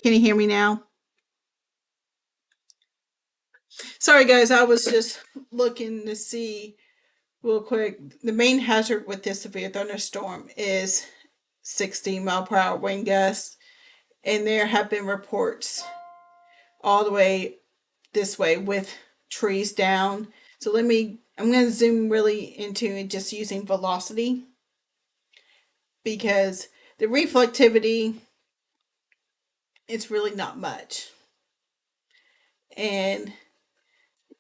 Can you hear me now? Sorry, guys. I was just looking to see real quick. The main hazard with this severe thunderstorm is 60-mile-per-hour wind gusts, and there have been reports all the way this way with trees down. So I'm going to zoom really into it just using velocity because the reflectivity it's really not much. And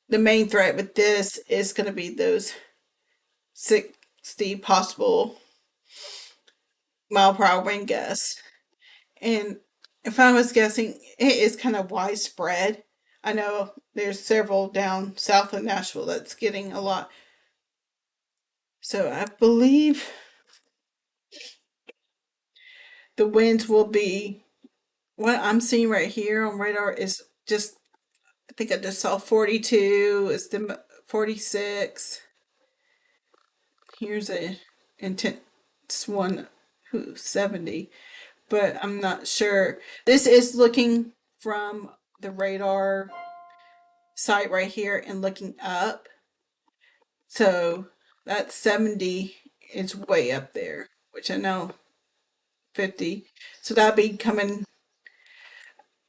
the main threat with this is going to be those 60 possible mile per hour wind gusts. And if I was guessing, it is kind of widespread. I know there's several down south of Nashville that's getting a lot. So I believe the winds will be what I'm seeing right here on radar is just I think I just saw 42, it's the 46. Here's a intense one, 70, but I'm not sure. This is looking from the radar site right here and looking up. So that 70 is way up there, which I know 50. So that'll be coming.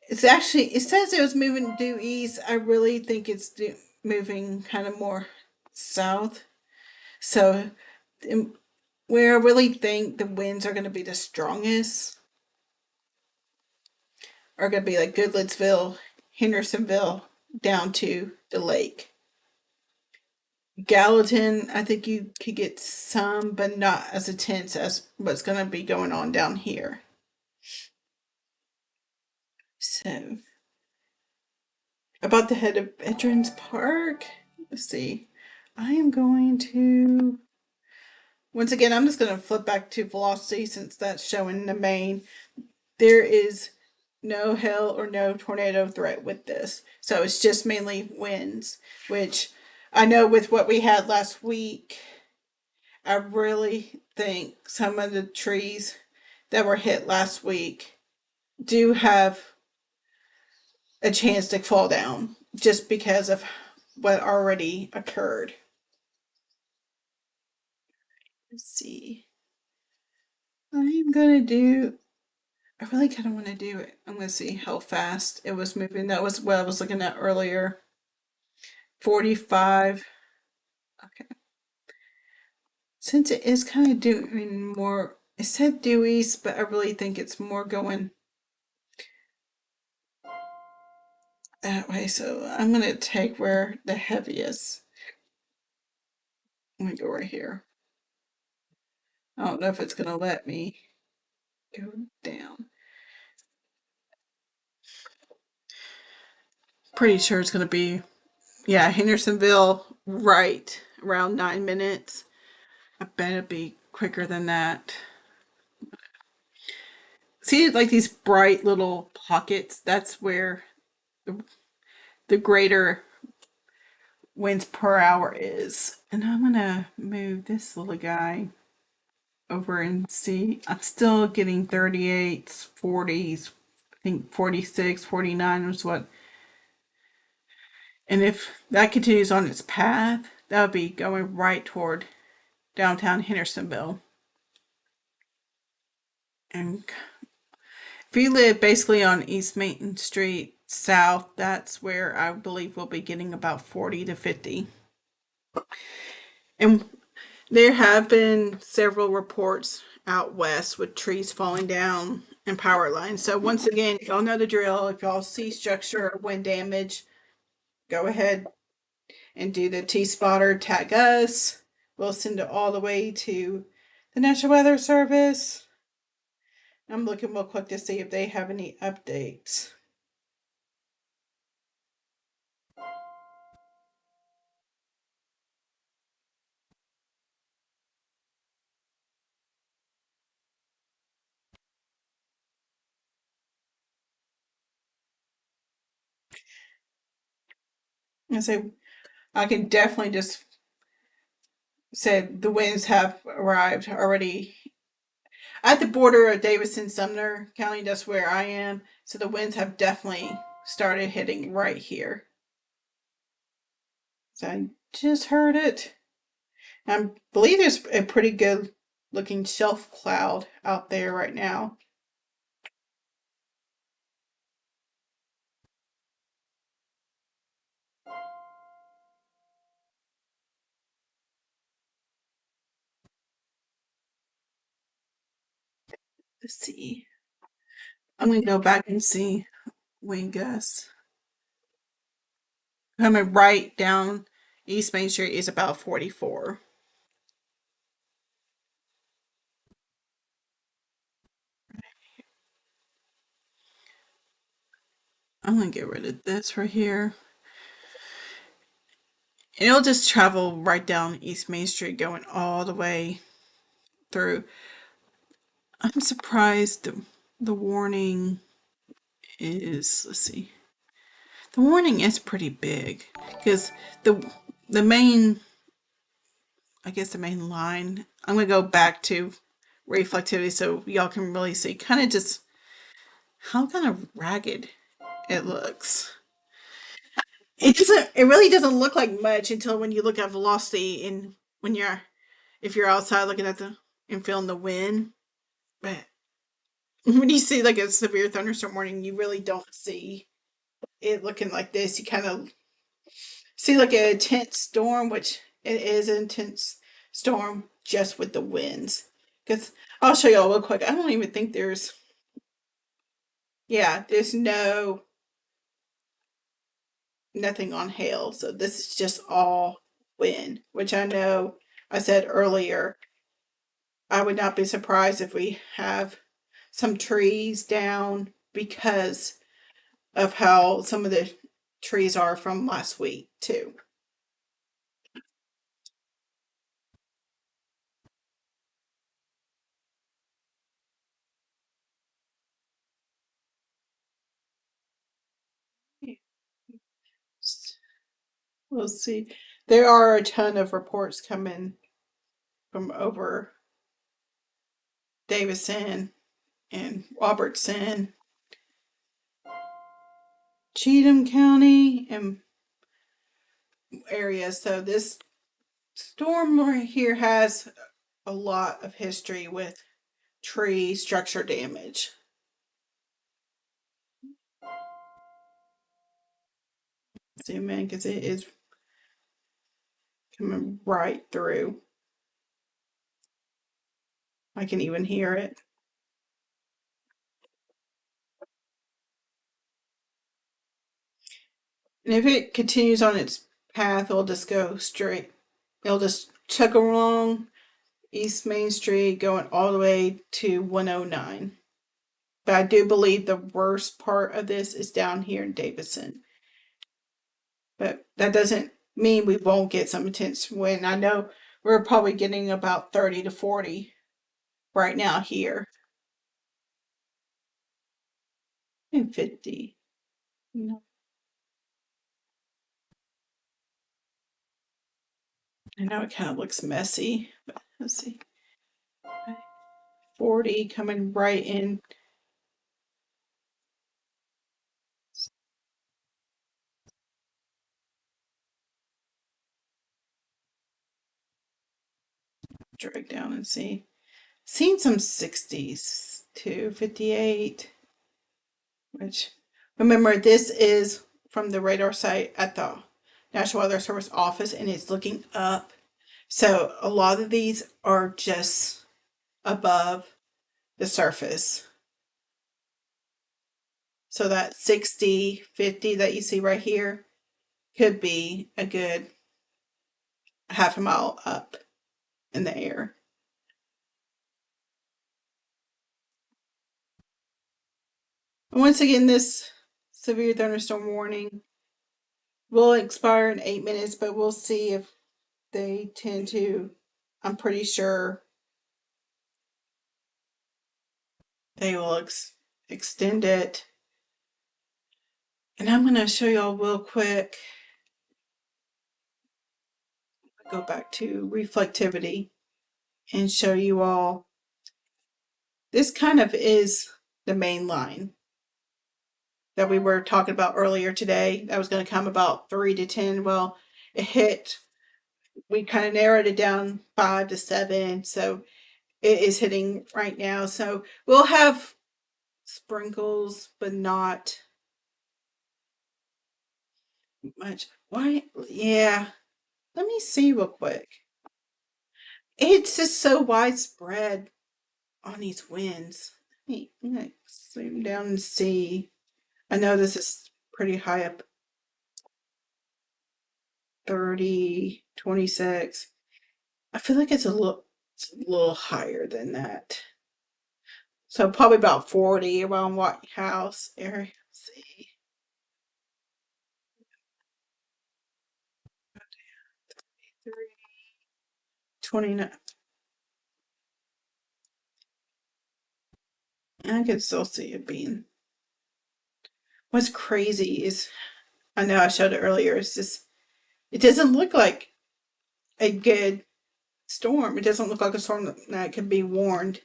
It's actually, it says it was moving due east. I really think it's moving kind of more south. So where I really think the winds are going to be the strongest are going to be like Goodlettsville, Hendersonville, down to the lake. Gallatin, I think you could get some, but not as intense as what's going to be going on down here. So, about the head of Veterans Park, let's see. I am going to, once again, I'm just going to flip back to velocity since that's showing the main. There is no hail or no tornado threat with this. So it's just mainly winds, which I know with what we had last week, I really think some of the trees that were hit last week do have a chance to fall down just because of what already occurred. Let's see. I'm gonna do. I really kind of want to do it. I'm gonna see how fast it was moving. That was what I was looking at earlier. 45. Okay. Since it is kind of doing more, it said due east, but I really think it's more going that way. So I'm gonna take where the heaviest. I'm gonna go right here. I don't know if it's gonna let me go down. Pretty sure it's gonna be, yeah, Hendersonville right around 9 minutes. I bet it'll be quicker than that. See, like these bright little pockets, that's where the greater winds per hour is. And I'm gonna move this little guy over and see. I'm still getting 38s, 40s, I think 46, 49 was what. And if that continues on its path, that would be going right toward downtown Hendersonville. And if you live basically on East Main Street South, that's where I believe we'll be getting about 40 to 50. And there have been several reports out west with trees falling down and power lines. So once again, y'all know the drill. If y'all see structure or wind damage, go ahead and do the T-spotter, tag us. We'll send it all the way to the National Weather Service. I'm looking real quick to see if they have any updates. I say I can definitely just say the winds have arrived already. at the border of Davis and Sumner County. That's where I am. So the winds have definitely started hitting right here. So I just heard it. I believe there's a pretty good looking shelf cloud out there right now. Let's see. I'm gonna go back and see wind gusts. Coming right down East Main Street is about 44. I'm gonna get rid of this right here. And it'll just travel right down East Main Street going all the way through. I'm surprised the warning is, let's see. The warning is pretty big because the main, I guess the main line, I'm going to go back to reflectivity so y'all can really see kind of just how kind of ragged it looks. It really doesn't look like much until when you look at velocity and when you're, if you're outside looking at the, and feeling the wind. But when you see like a severe thunderstorm warning, you really don't see it looking like this. You kind of see like an intense storm, which it is an intense storm just with the winds. Because I'll show y'all real quick. I don't even think there's, yeah, there's nothing on hail. So this is just all wind, which I know I said earlier. I would not be surprised if we have some trees down because of how some of the trees are from last week, too. We'll see. There are a ton of reports coming from over Davison and Robertson, Cheatham County, and areas. So this storm right here has a lot of history with tree structure damage. Zoom in because it is coming right through. I can even hear it. And if it continues on its path, it'll just go straight. It'll just chug along East Main Street, going all the way to 109. But I do believe the worst part of this is down here in Davison. But that doesn't mean we won't get some intense wind. I know we're probably getting about 30 to 40 right now here. And 50. No. I know it kind of looks messy, but let's see. 40 coming right in. Drag down and see. Seen some 60s too, 58. Which, remember, this is from the radar site at the National Weather Service office and it's looking up. So a lot of these are just above the surface. So that 60, 50 that you see right here could be a good half a mile up in the air. And once again, this severe thunderstorm warning will expire in 8 minutes, but we'll see if they tend to. I'm pretty sure they will extend it. And I'm going to show y'all real quick. Go back to reflectivity and show you all This kind of is the main line that we were talking about earlier today. That was going to come about 3 to 10. Well, it hit. We kind of narrowed it down 5 to 7. So it is hitting right now. So we'll have sprinkles, but not much. Why? Yeah. Let me see real quick. It's just so widespread on these winds. Let me zoom down and see. I know this is pretty high up. 30, 26. I feel like it's a little higher than that. So probably about 40 around White House area. Let's see. 29. I can still see it being. What's crazy is, I know I showed it earlier, it's just, it doesn't look like a good storm. It doesn't look like a storm that can be warned.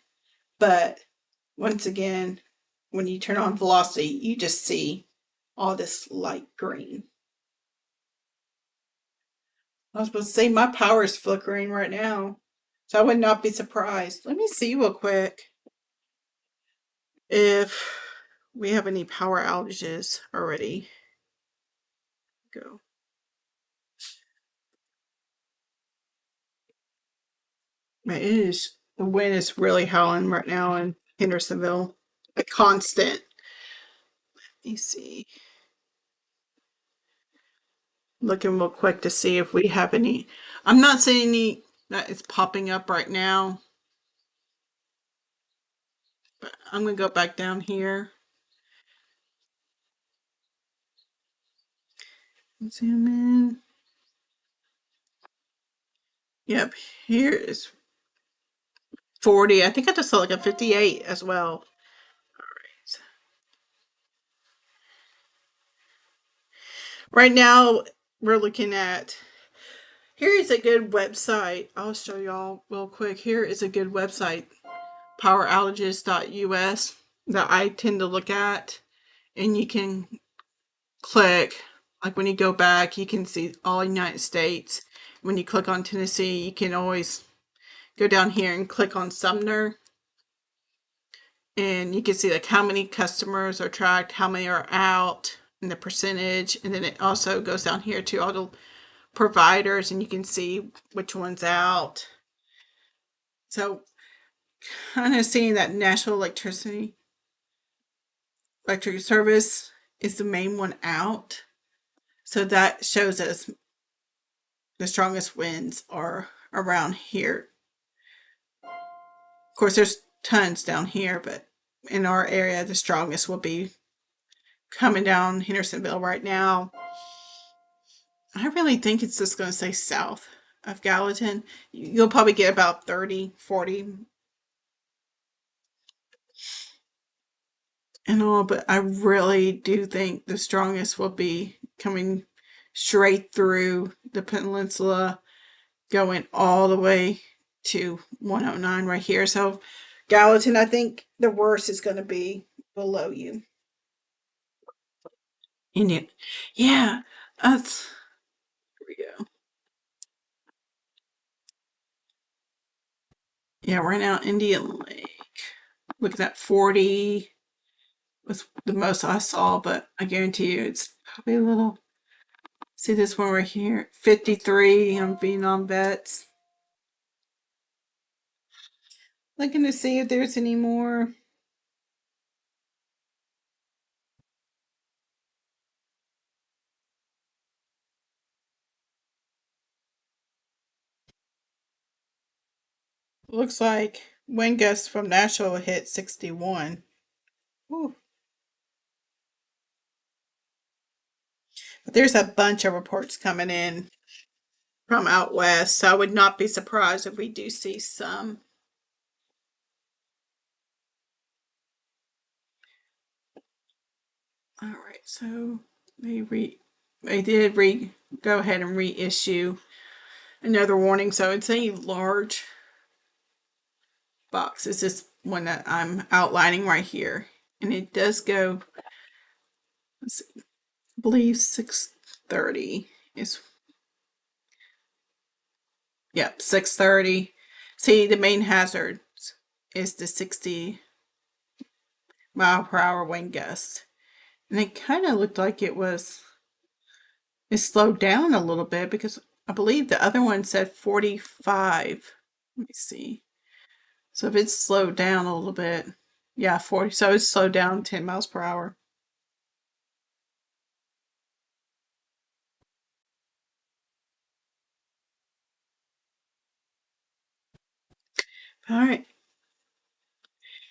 But once again, when you turn on velocity, you just see all this light green. I was supposed to say my power is flickering right now, so I would not be surprised. Let me see real quick if we have any power outages already. Go. Man, it is, the wind is really howling right now in Hendersonville. A constant. Let me see. Looking real quick to see if we have any. I'm not seeing any that is popping up right now. But I'm gonna go back down here. Zoom in. Yep, here is 40. I think I just saw like a 58 as well. All right. Right now, we're looking at. Here is a good website. I'll show y'all real quick. Here is a good website, poweroutages.us, that I tend to look at. And you can click, like when you go back, you can see all United States. When you click on Tennessee, you can always go down here and click on Sumner. And you can see like how many customers are tracked, how many are out, and the percentage. And then it also goes down here to all the providers, and you can see which one's out. So kind of seeing that National Electric Service is the main one out. So that shows us the strongest winds are around here. Of course, there's tons down here, but in our area, the strongest will be coming down Hendersonville right now. I really think it's just going to stay south of Gallatin. You'll probably get about 30, 40 and all, but I really do think the strongest will be coming straight through the peninsula, going all the way to 109 right here. So Gallatin, I think the worst is going to be below you. Indian. Yeah, that's. Here we go. Yeah, right now, Indian Lake. Look at that, 40 was the most I saw, but I guarantee you it's probably a little. See this one right here, 53 on Vietnam Vets. Looking to see if there's any more. Looks like wind gusts from Nashville hit 61. Whew. But there's a bunch of reports coming in from out west, so I would not be surprised if we do see some. All right, so they did go ahead and reissue another warning. So it's a large box. It's just one that I'm outlining right here. And it does go, let's see, I believe 630 is, yep, 630. See, the main hazard is the 60 mile per hour wind gust. And it kind of looked like it slowed down a little bit because I believe the other one said 45. Let me see. So if it's slowed down a little bit, yeah, 40. So it's slowed down 10 miles per hour. All right.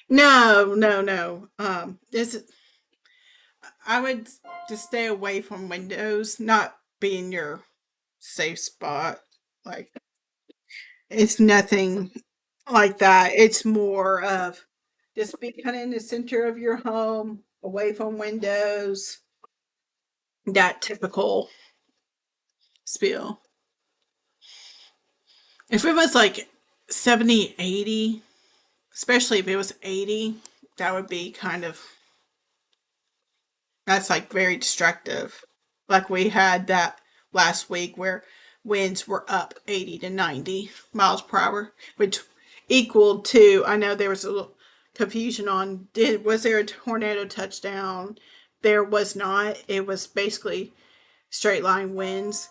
No, no, no. This I would just stay away from windows, not be in your safe spot. Like it's nothing like that. It's more of just be kind of in the center of your home, away from windows. That typical spiel. If it was like 70, 80, especially if it was 80, that would be kind of, that's like very destructive. Like we had that last week where winds were up 80 to 90 miles per hour, which equaled to, I know there was a little confusion on, was there a tornado touchdown? There was not. It was basically straight line winds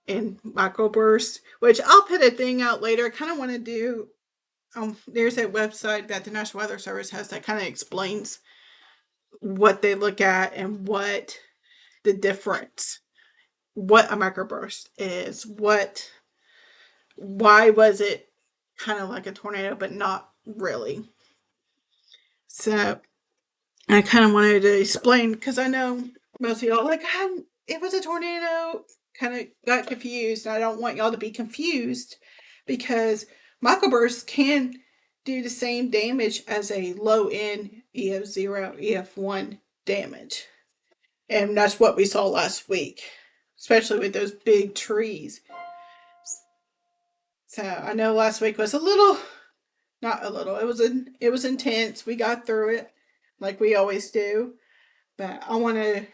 and microbursts, which I'll put a thing out later. I kind of want to do. There's a website that the National Weather Service has that kind of explains what they look at and what the difference, what a microburst is, why was it kind of like a tornado, but not really. So I kind of wanted to explain because I know most of y'all like, it was a tornado, kind of got confused. I don't want y'all to be confused because microbursts can do the same damage as a low end EF0, EF1 damage. And that's what we saw last week, especially with those big trees. So I know last week was a little, not a little, it was intense. We got through it like we always do. But I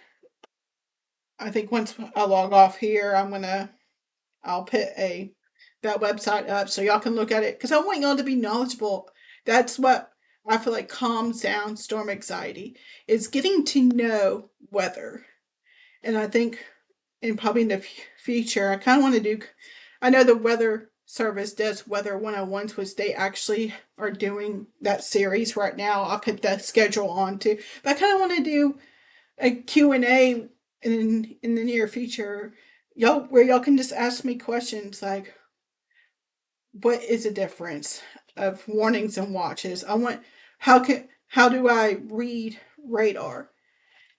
think once I log off here, I'll put that website up so y'all can look at it because I want y'all to be knowledgeable. That's what I feel like calms down storm anxiety is getting to know weather. And I think in probably in the future, I kind of want to do. I know the Weather Service does Weather 101s, which they actually are doing that series right now. I'll put the schedule on too. But I kind of want to do a Q&A in the near future, y'all, where y'all can just ask me questions like, what is the difference of warnings and watches? I want how do I read radar?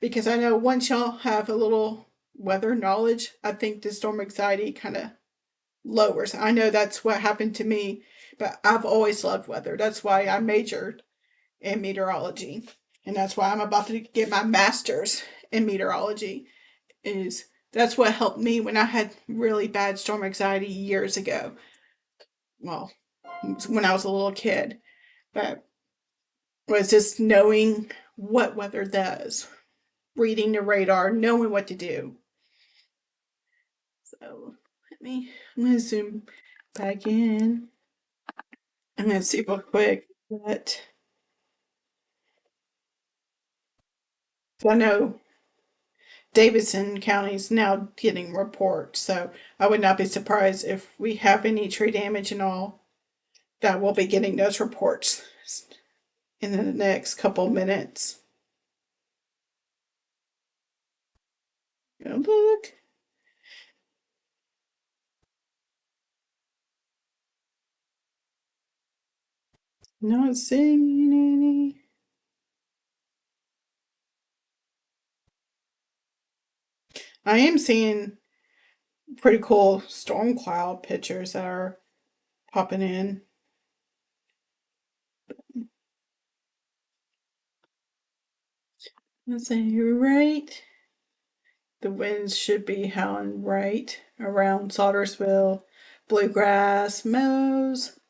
Because I know once y'all have a little weather knowledge, I think the storm anxiety kind of lowers. I know that's what happened to me, but I've always loved weather. That's why I majored in meteorology. And that's why I'm about to get my master's in meteorology. Is that's what helped me when I had really bad storm anxiety years ago. Well, when I was a little kid, but was just knowing what weather does, reading the radar, knowing what to do. So I'm gonna zoom back in. I'm gonna see real quick that I know Davidson County is now getting reports, so I would not be surprised if we have any tree damage and all that we'll be getting those reports in the next couple minutes. Look. Not seeing any. I am seeing pretty cool storm cloud pictures that are popping in. Let's see, right. The winds should be howling right around Saltersville, Bluegrass, Meadows.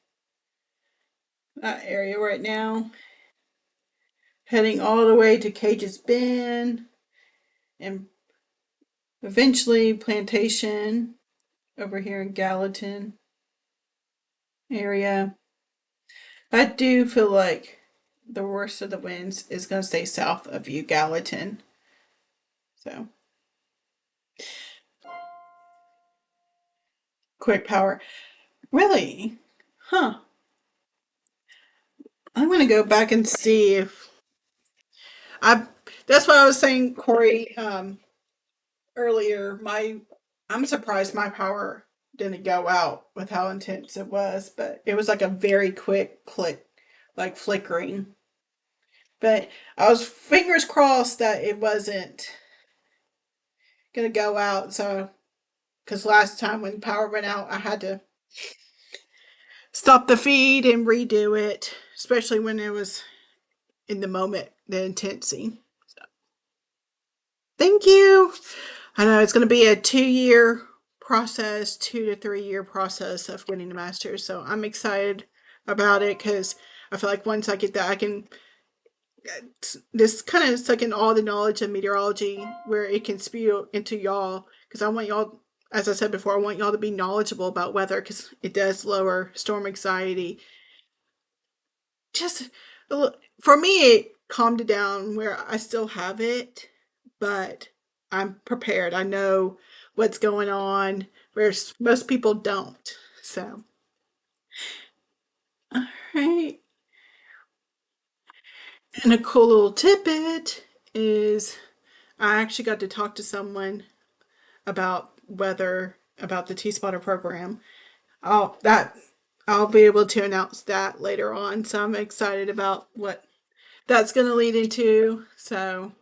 area right now, heading all the way to Cage's Bend and eventually Plantation over here in Gallatin area. I do feel like the worst of the winds is going to stay south of you, Gallatin. So, quick power. Really? Huh. I'm going to go back and see if I. That's what I was saying, Corey, earlier. I'm surprised my power didn't go out with how intense it was, but it was like a very quick click, like flickering. But I was fingers crossed that it wasn't gonna go out. So, because last time when power went out, I had to stop the feed and redo it, especially when it was in the moment, the intensity. So, thank you. I know it's going to be a 2 year process, 2 to 3 year process of getting the master's. So I'm excited about it because I feel like once I get that, I can this kind of suck in all the knowledge of meteorology where it can spew into y'all. Because I want y'all, as I said before, I want y'all to be knowledgeable about weather because it does lower storm anxiety. Just for me, it calmed it down where I still have it, but I'm prepared. I know what's going on, whereas most people don't. So, all right. And a cool little tidbit is I actually got to talk to someone about weather, about the T Spotter program. I'll be able to announce that later on. So I'm excited about what that's going to lead into. So,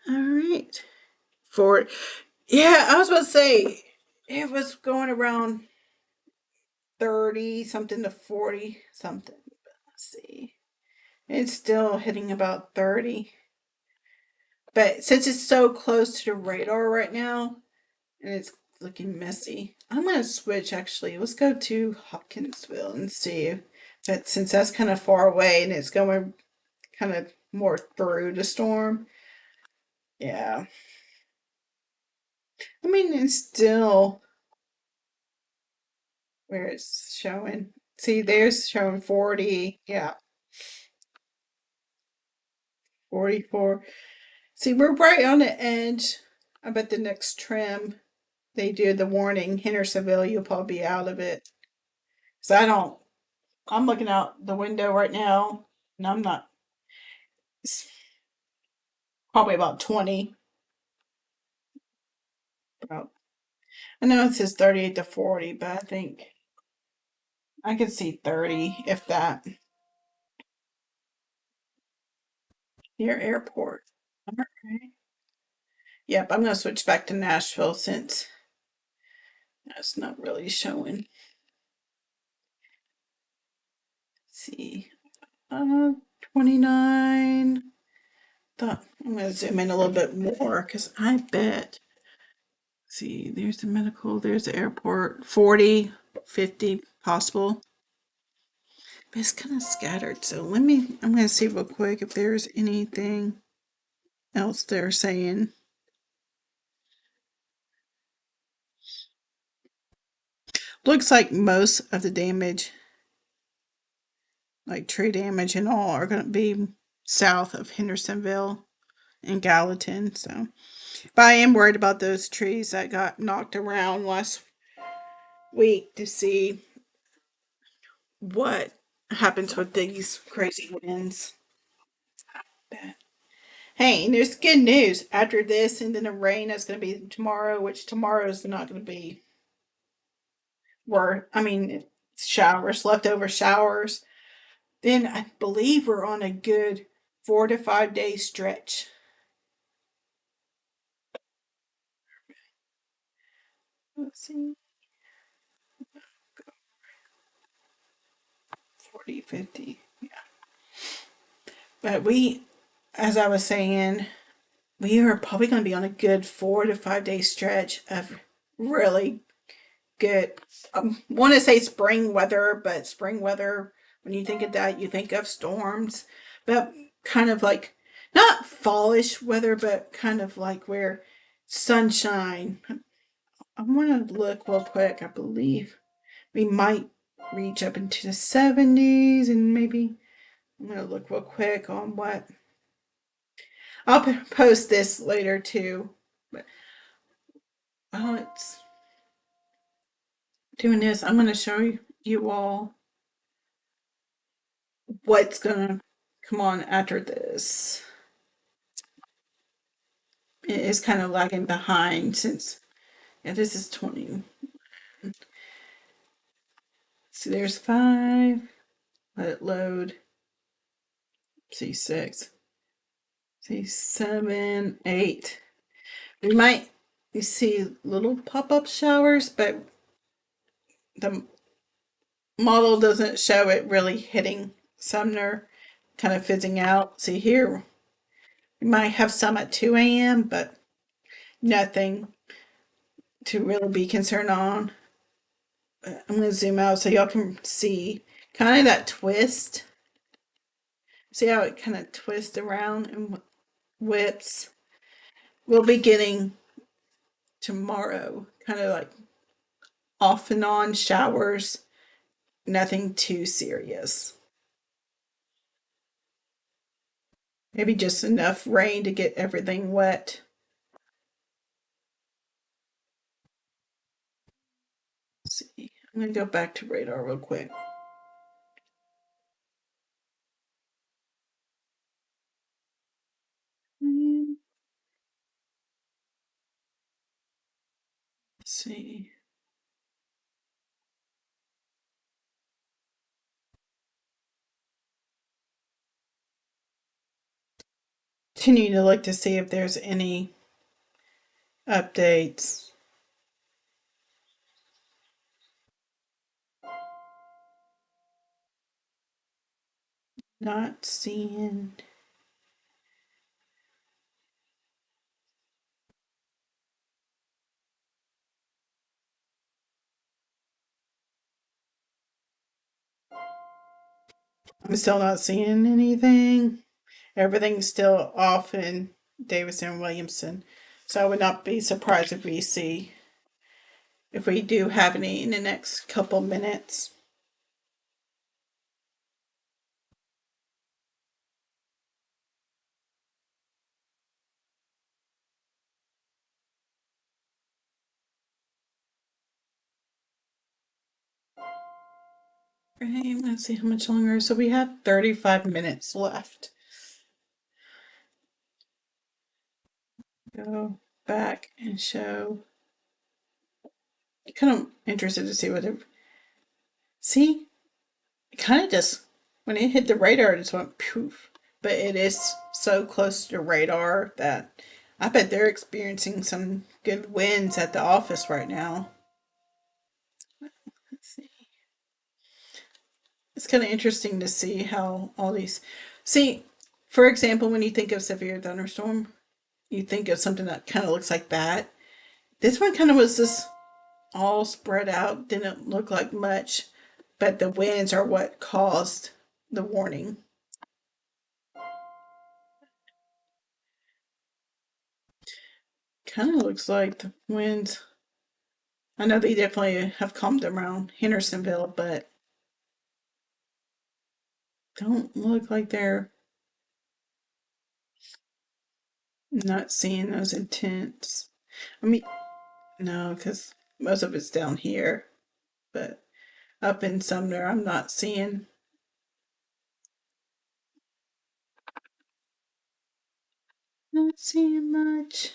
all right. For Yeah, I was about to say it was going around 30 something to 40 something. Let's see. It's still hitting about 30. But since it's so close to the radar right now and it's looking messy, I'm going to switch actually. Let's go to Hopkinsville and see. But since that's kind of far away and it's going kind of more through the storm, yeah. I mean, it's still where it's showing. See, there's showing 40. Yeah, 44. See, we're right on the edge. I bet the next trim they do the warning, Hendersonville, you'll probably be out of it. So I'm looking out the window right now and I'm not, it's probably about 20. About, I know it says 38 to 40, but I think I could see 30 if that. Near airport. All right. Yep, I'm going to switch back to Nashville since that's not really showing. Let's see. 29. Thought I'm going to zoom in a little bit more because I bet. See, there's the medical, there's the airport. 40, 50 possible. But it's kind of scattered. So I'm going to see real quick if there's anything else they're saying. Looks like most of the damage, like tree damage and all, are going to be south of Hendersonville and Gallatin. So, but I am worried about those trees that got knocked around last week to see what happens with these crazy winds. Hey, and there's good news. After this and then the rain that's going to be tomorrow, which tomorrow is not going to be I mean, showers, leftover showers. Then I believe we're on a good 4 to 5 day stretch. Let's see. 40, 50. Yeah. But as I was saying, we are probably going to be on a good 4 to 5 day stretch of really good. Want to say spring weather, but spring weather When you think of that, you think of storms, but kind of like not fallish weather, but kind of like where sunshine. I want to look real quick. I believe we might reach up into the 70s, and maybe I'm going to look real quick on what. I'll post this later too. But while it's doing this, I'm going to show you all what's going to come on after this. It is kind of lagging behind since, yeah, this is 20. So there's 5. Let it load. See 6. See 7, 8. We might see little pop-up showers, but the model doesn't show it really hitting Sumner, kind of fizzing out. See here, we might have some at 2 a.m., but nothing to really be concerned on. I'm going to zoom out so y'all can see kind of that twist. See how it kind of twists around and whips? We'll be getting tomorrow kind of like off and on showers, nothing too serious. Maybe just enough rain to get everything wet. Let's see, I'm going to go back to radar real quick. Let's see. Continue to look to see if there's any updates. Not seeing. I'm still not seeing anything. Everything's still off in Davison and Williamson. So I would not be surprised if we do have any in the next couple minutes. Right, let's see how much longer. So we have 35 minutes left. Go back and show. Kind of interested to see what it. See, it kind of just when it hit the radar, it just went poof. But it is so close to the radar that I bet they're experiencing some good winds at the office right now. Let's see. It's kind of interesting to see how all these. See, for example, when you think of severe thunderstorm, you think of something that kind of looks like that. This one kind of was just all spread out, didn't look like much, but the winds are what caused the warning. Kind of looks like the winds. I know they definitely have calmed around Hendersonville, but don't look like they're not seeing those intense. I mean, no, because most of it's down here, but up in Sumner, I'm not seeing. Not seeing much.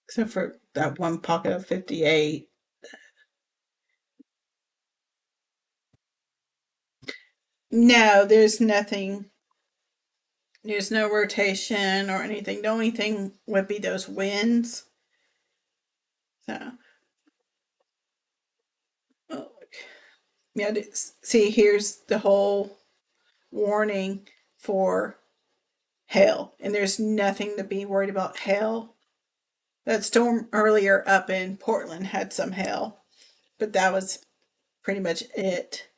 Except for that one pocket of 58. No, there's nothing. There's no rotation or anything. The only thing would be those winds. So, oh, yeah, see, here's the whole warning for hail, and there's nothing to be worried about hail. That storm earlier up in Portland had some hail, but that was pretty much it.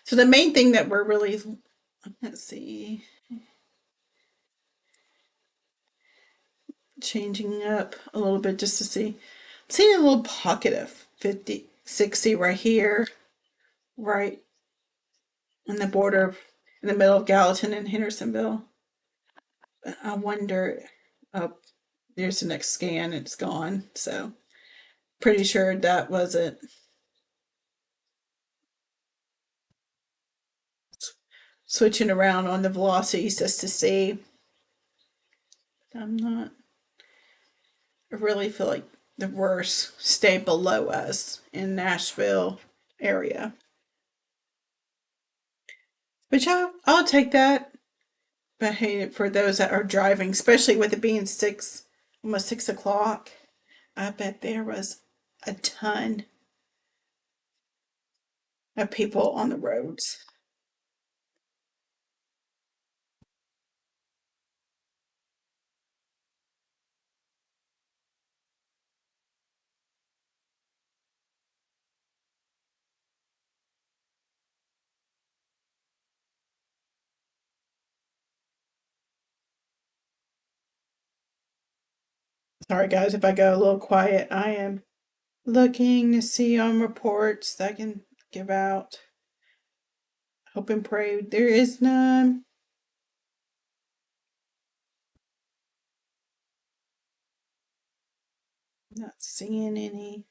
So the main thing that we're really, let's see, changing up a little bit just to see. I'm seeing a little pocket of 50, 60 right here, right on the border of, in the middle of Gallatin and Hendersonville. I wonder, oh, there's the next scan, it's gone. So pretty sure that wasn't switching around on the velocities just to see. I'm not, I really feel like the worst stay below us in Nashville area. But yeah, I'll take that. But I hate it for those that are driving, especially with it being almost 6 o'clock. I bet there was a ton of people on the roads. Sorry, guys, if I go a little quiet. I am looking to see on reports that I can give out. Hope and pray there is none. Not seeing any.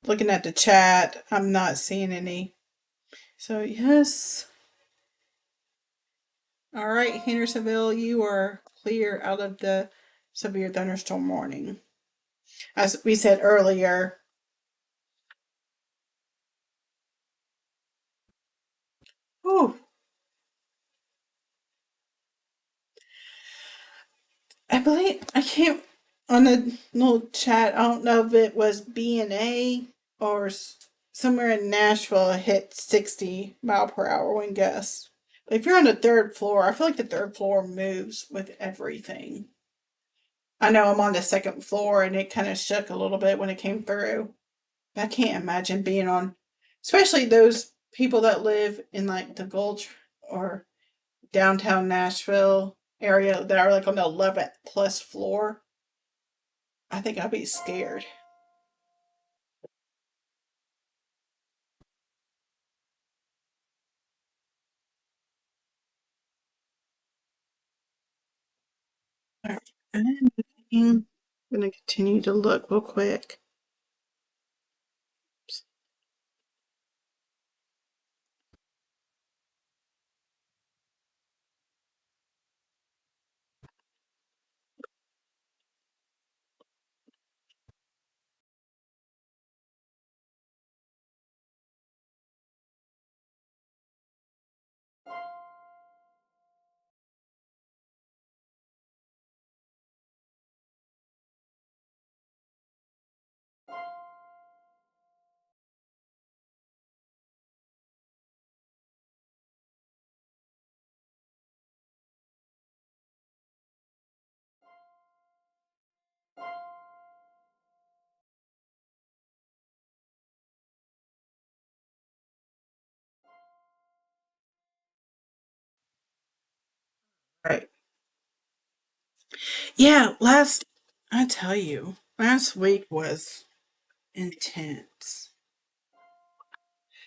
Looking at the chat, I'm not seeing any. So, yes. All right, Hendersonville, you are clear out of the severe thunderstorm warning. As we said earlier, oh, I believe I can't on the little chat. I don't know if it was B&A or somewhere in Nashville hit 60 mile per hour wind gusts. If you're on the third floor, I feel like the third floor moves with everything. I know I'm on the second floor and it kind of shook a little bit when it came through. I can't imagine being on, especially those people that live in like the Gulch or downtown Nashville area that are like on the 11th plus floor. I think I'd be scared. All right. I'm going to continue to look real quick. Right. Yeah, I tell you, last week was intense.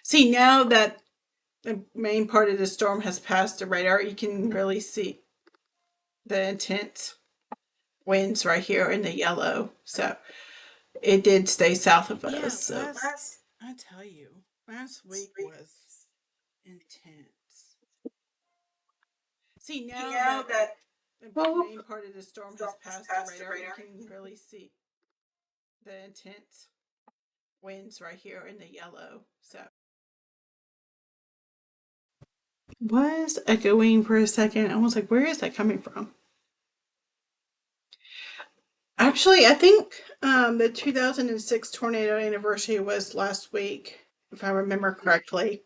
See, now that the main part of the storm has passed the radar, you can really see the intense winds right here in the yellow. So it did stay south of us. So I tell you, last week was intense. See, now that the main part of the storm has passed the radar, you can really see the intense winds right here in the yellow. So was echoing for a second. I was like, where is that coming from? Actually, I think the 2006 tornado anniversary was last week, if I remember correctly.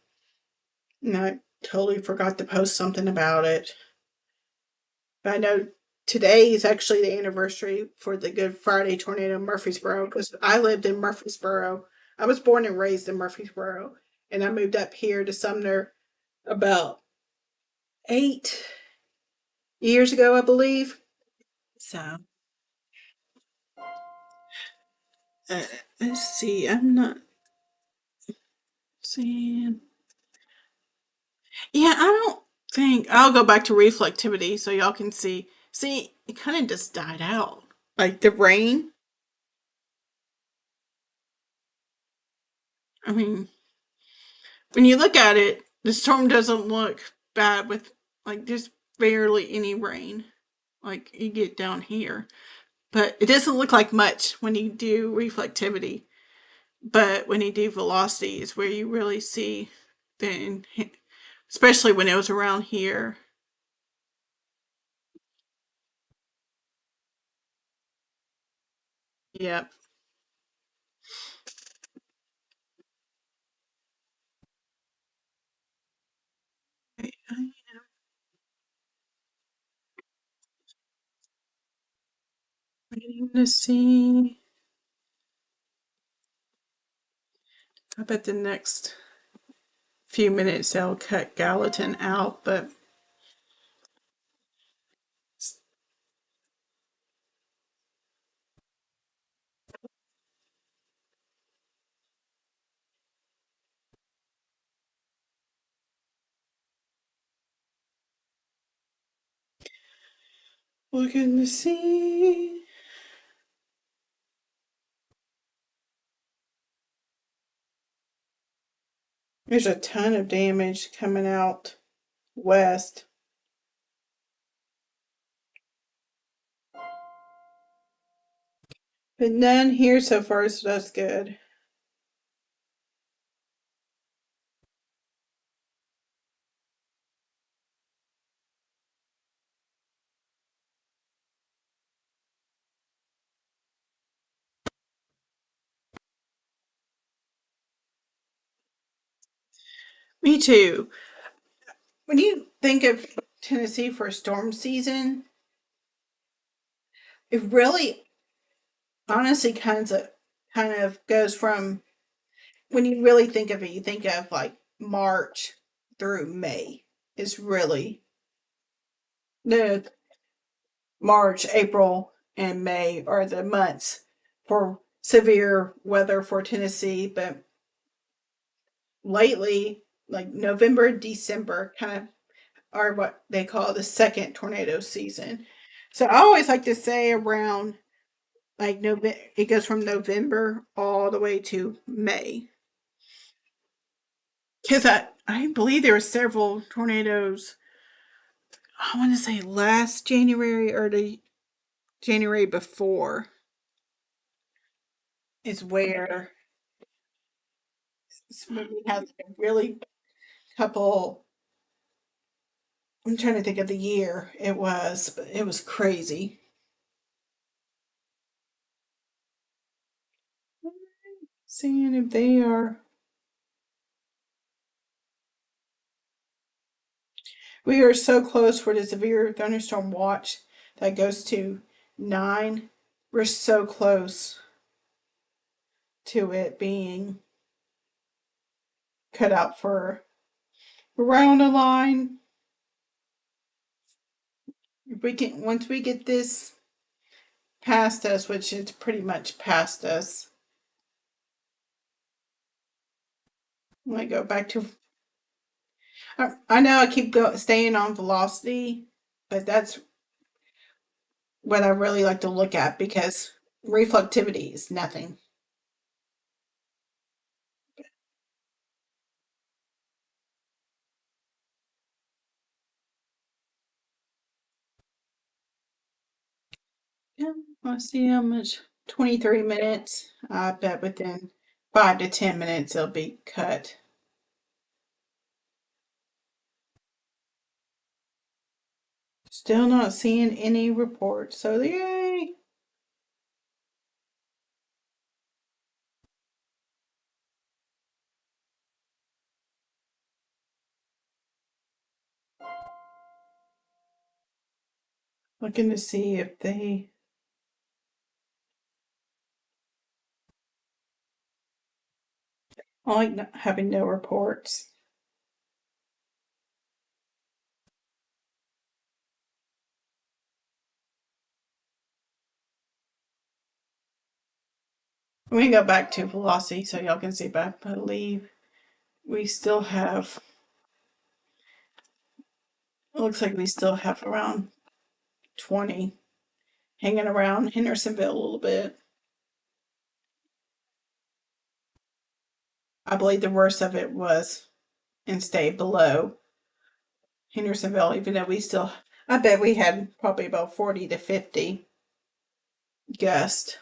No, totally forgot to post something about it. But I know today is actually the anniversary for the Good Friday tornado in Murfreesboro because I lived in Murfreesboro. I was born and raised in Murfreesboro, and I moved up here to Sumner about 8 years ago, I believe. So uh, let's see. I'm not seeing. Yeah, I don't think I'll go back to reflectivity so y'all can see. See, it kind of just died out. Like the rain. I mean, when you look at it, the storm doesn't look bad with like there's barely any rain. Like you get down here, but it doesn't look like much when you do reflectivity. But when you do velocity, is where you really see the, especially when it was around here. Yep. I'm waiting to see. I bet the next few minutes they'll cut Gallatin out, but looking to see. There's a ton of damage coming out west. But none here so far, so that's good. Me too. When you think of Tennessee for storm season, it really honestly kind of goes from when you really think of it, you think of like March through May is really no March, April, and May are the months for severe weather for Tennessee, but lately, like November, December, kind of are what they call the second tornado season. So I always like to say around like November, it goes from November all the way to May. Because I believe there were several tornadoes, I want to say last January or the January before is where this movie has a really couple. I'm trying to think of the year it was, but it was crazy. Seeing if they are. We are so close for the severe thunderstorm watch that goes to 9. We're so close to it being cut out for around the line. If we can, once we get this past us, which it's pretty much past us, I'm gonna go back to. I know I keep staying on velocity, but that's what I really like to look at because reflectivity is nothing. Yeah, let's see how much. 23 minutes. I bet within 5 to 10 minutes it'll be cut. Still not seeing any reports, so yay! Looking to see if they. I like not having no reports. We can go back to velocity so y'all can see, but I believe we still have. It looks like we still have around 20 hanging around Hendersonville a little bit. I believe the worst of it was and stayed below Hendersonville, even though we still, I bet we had probably about 40 to 50 guests.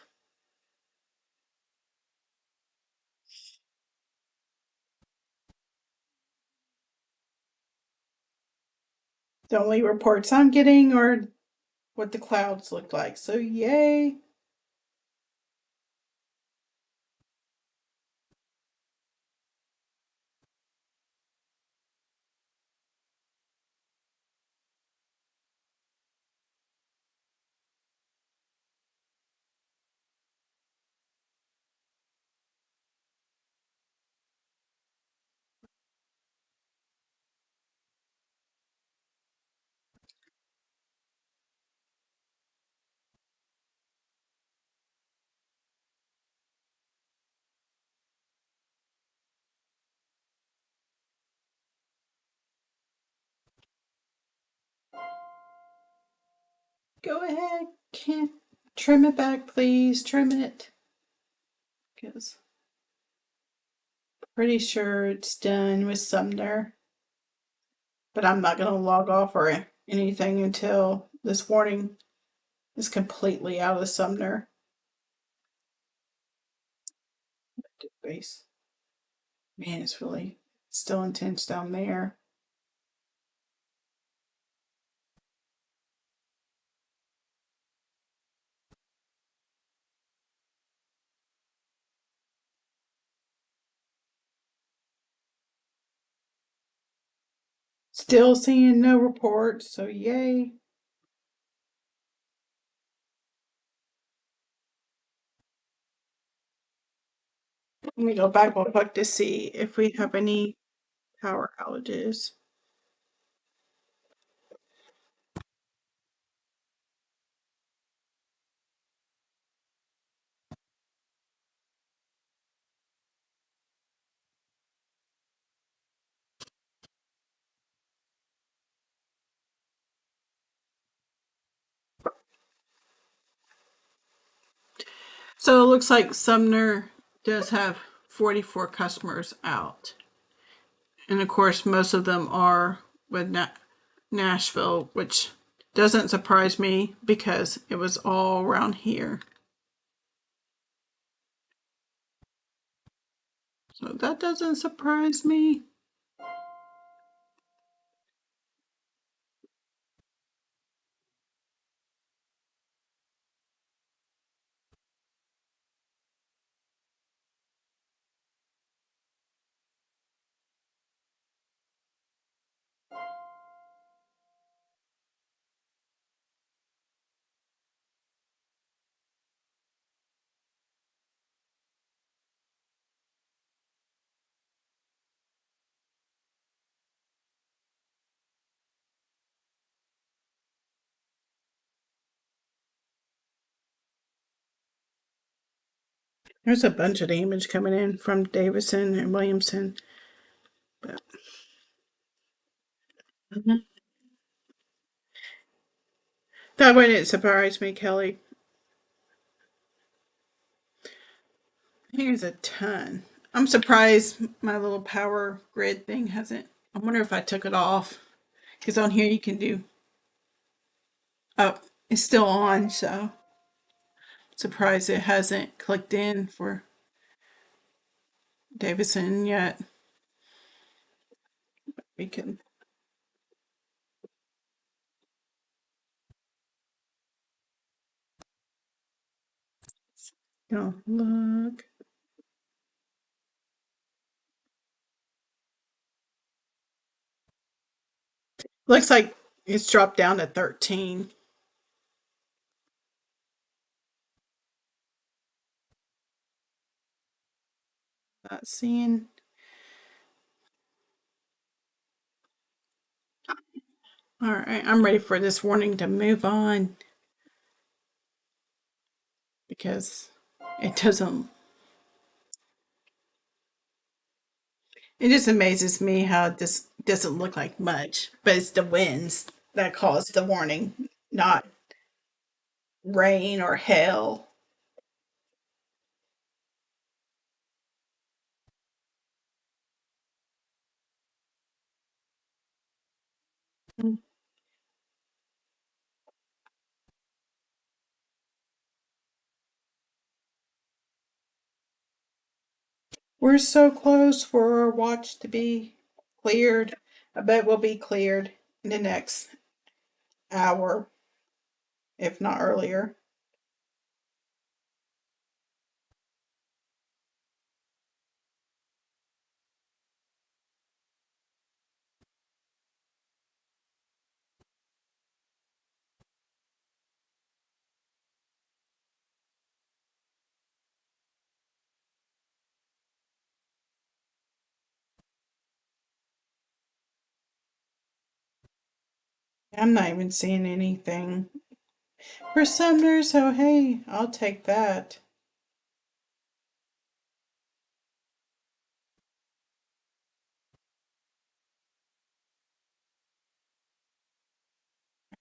The only reports I'm getting are what the clouds look like. So, yay. Go ahead. Can trim it back, please. Trim it. Because pretty sure it's done with Sumner. But I'm not going to log off or anything until this warning is completely out of Sumner base. Man, it's really still intense down there. Still seeing no reports, so yay. Let me go back real quick to see if we have any power outages. So it looks like Sumner does have 44 customers out. And of course, most of them are with Nashville, which doesn't surprise me because it was all around here. So that doesn't surprise me. There's a bunch of damage coming in from Davison and Williamson. But that wouldn't surprise me, Kelly. Here's a ton. I'm surprised my little power grid thing hasn't. I wonder if I took it off. Because on here you can do. Oh, it's still on, so surprised it hasn't clicked in for Davison yet. We can go look. Looks like it's dropped down to 13. Not seeing. All right, I'm ready for this warning to move on because it doesn't. It just amazes me how this doesn't look like much, but it's the winds that cause the warning, not rain or hail. We're so close for our watch to be cleared. I bet we'll be cleared in the next hour, if not earlier. I'm not even seeing anything for Sumner, so hey, I'll take that.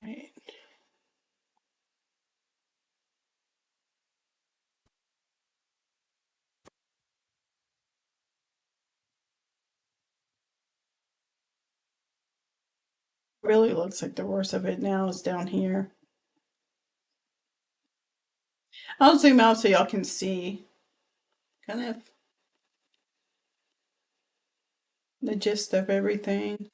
Right. Really looks like the worst of it now is down here. I'll zoom out so y'all can see kind of the gist of everything.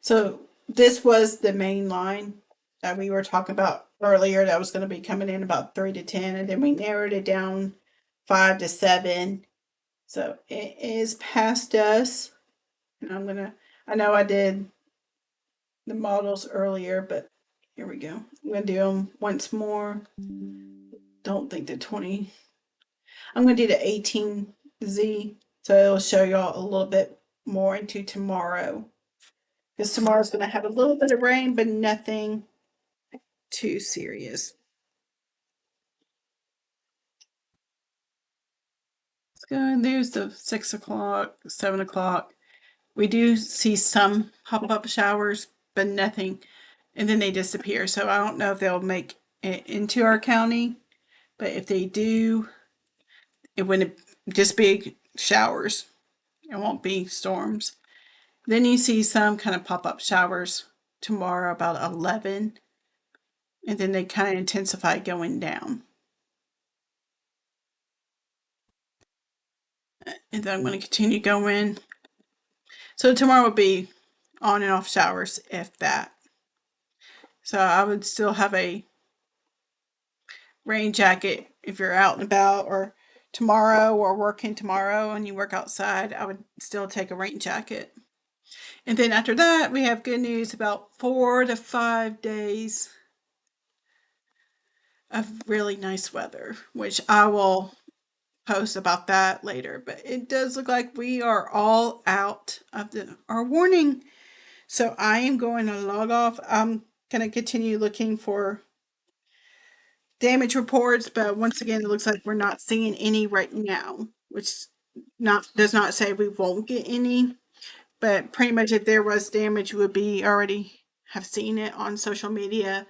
So this was the main line that we were talking about earlier that was going to be coming in about 3 to 10, and then we narrowed it down 5 to 7. So it is past us. And I know I did the models earlier, but here we go. I'm going to do them once more. Don't think the 20. I'm going to do the 18Z. So it'll show y'all a little bit more into tomorrow. Because tomorrow's going to have a little bit of rain, but nothing too serious. So there's the 6 o'clock, 7 o'clock. We do see some pop up showers, but nothing. And then they disappear. So I don't know if they'll make it into our county, but if they do, it wouldn't just be showers. It won't be storms. Then you see some kind of pop up showers tomorrow about 11, and then they kind of intensify going down. And then I'm going to continue going. So tomorrow will be on and off showers, if that. So I would still have a rain jacket if you're out and about, or tomorrow or working tomorrow and you work outside. I would still take a rain jacket. And then after that, we have good news about 4 to 5 days of really nice weather, which I will post about that later. But it does look like we are all out of our warning. So I am going to log off. I'm going to continue looking for damage reports, but once again, it looks like we're not seeing any right now, which not does not say we won't get any. But pretty much, if there was damage, we would be already have seen it on social media,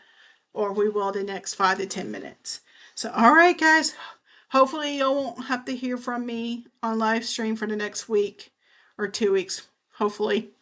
or we will the next 5 to 10 minutes. So, all right, guys. Hopefully, you won't have to hear from me on live stream for the next week or 2 weeks. Hopefully.